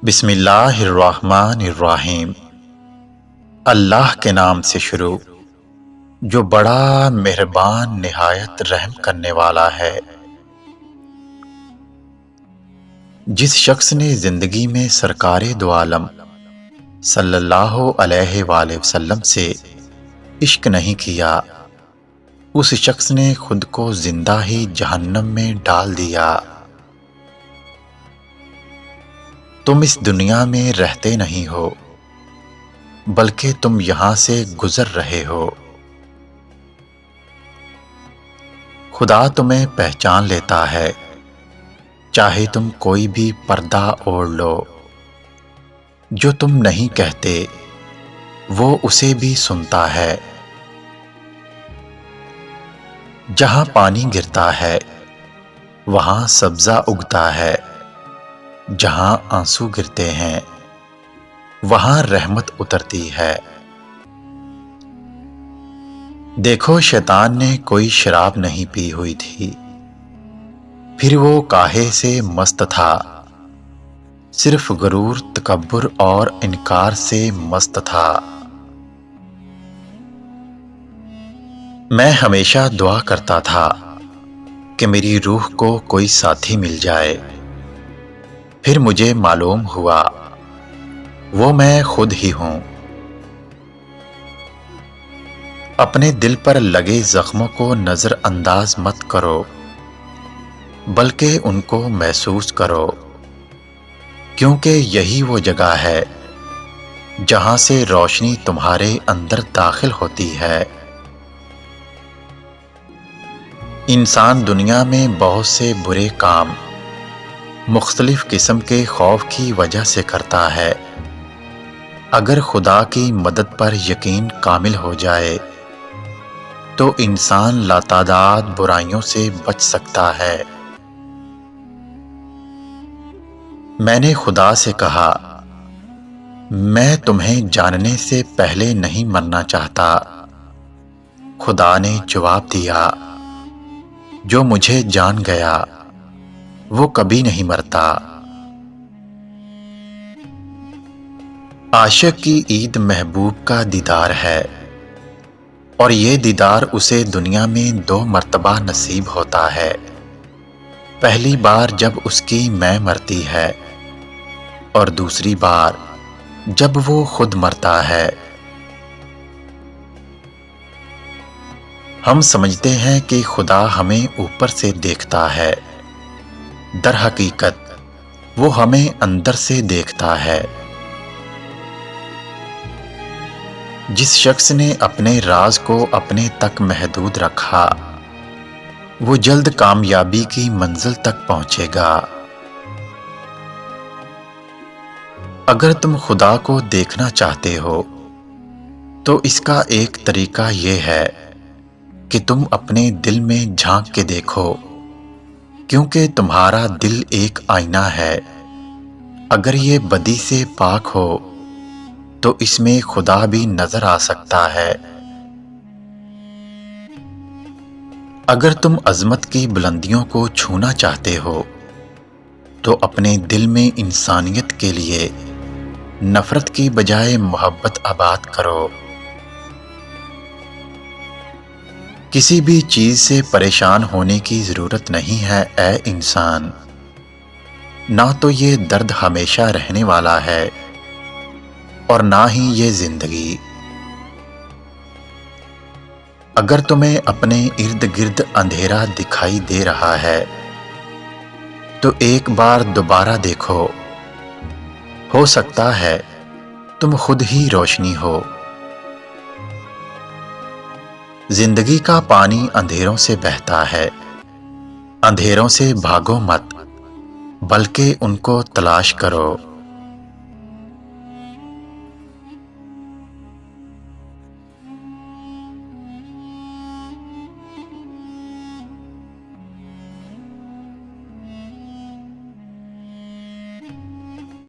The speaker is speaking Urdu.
بسم اللہ الرحمن الرحیم۔ اللہ کے نام سے شروع جو بڑا مہربان نہایت رحم کرنے والا ہے۔ جس شخص نے زندگی میں سرکار دو عالم صلی اللہ علیہ وآلہ وسلم سے عشق نہیں کیا، اس شخص نے خود کو زندہ ہی جہنم میں ڈال دیا۔ تم اس دنیا میں رہتے نہیں ہو بلکہ تم یہاں سے گزر رہے ہو۔ خدا تمہیں پہچان لیتا ہے، چاہے تم کوئی بھی پردہ اوڑھ لو۔ جو تم نہیں کہتے وہ اسے بھی سنتا ہے۔ جہاں پانی گرتا ہے وہاں سبزہ اگتا ہے، جہاں آنسو گرتے ہیں وہاں رحمت اترتی ہے۔ دیکھو شیطان نے کوئی شراب نہیں پی ہوئی تھی، پھر وہ کاہے سے مست تھا، صرف غرور، تکبر اور انکار سے مست تھا۔ میں ہمیشہ دعا کرتا تھا کہ میری روح کو کوئی ساتھی مل جائے، پھر مجھے معلوم ہوا وہ میں خود ہی ہوں۔ اپنے دل پر لگے زخموں کو نظر انداز مت کرو بلکہ ان کو محسوس کرو، کیونکہ یہی وہ جگہ ہے جہاں سے روشنی تمہارے اندر داخل ہوتی ہے۔ انسان دنیا میں بہت سے برے کام مختلف قسم کے خوف کی وجہ سے کرتا ہے۔ اگر خدا کی مدد پر یقین کامل ہو جائے تو انسان لاتعداد برائیوں سے بچ سکتا ہے۔ میں نے خدا سے کہا، میں تمہیں جاننے سے پہلے نہیں مرنا چاہتا۔ خدا نے جواب دیا، جو مجھے جان گیا وہ کبھی نہیں مرتا۔ عاشق کی عید محبوب کا دیدار ہے، اور یہ دیدار اسے دنیا میں 2 مرتبہ نصیب ہوتا ہے۔ پہلی بار جب اس کی میں مرتی ہے، اور دوسری بار جب وہ خود مرتا ہے۔ ہم سمجھتے ہیں کہ خدا ہمیں اوپر سے دیکھتا ہے، در حقیقت وہ ہمیں اندر سے دیکھتا ہے۔ جس شخص نے اپنے راز کو اپنے تک محدود رکھا وہ جلد کامیابی کی منزل تک پہنچے گا۔ اگر تم خدا کو دیکھنا چاہتے ہو تو اس کا ایک طریقہ یہ ہے کہ تم اپنے دل میں جھانک کے دیکھو، کیونکہ تمہارا دل ایک آئینہ ہے۔ اگر یہ بدی سے پاک ہو تو اس میں خدا بھی نظر آ سکتا ہے۔ اگر تم عظمت کی بلندیوں کو چھونا چاہتے ہو تو اپنے دل میں انسانیت کے لیے نفرت کی بجائے محبت آباد کرو۔ کسی بھی چیز سے پریشان ہونے کی ضرورت نہیں ہے اے انسان، نہ تو یہ درد ہمیشہ رہنے والا ہے اور نہ ہی یہ زندگی۔ اگر تمہیں اپنے ارد گرد اندھیرا دکھائی دے رہا ہے تو ایک بار دوبارہ دیکھو، ہو سکتا ہے تم خود ہی روشنی ہو۔ زندگی کا پانی اندھیروں سے بہتا ہے، اندھیروں سے بھاگو مت بلکہ ان کو تلاش کرو۔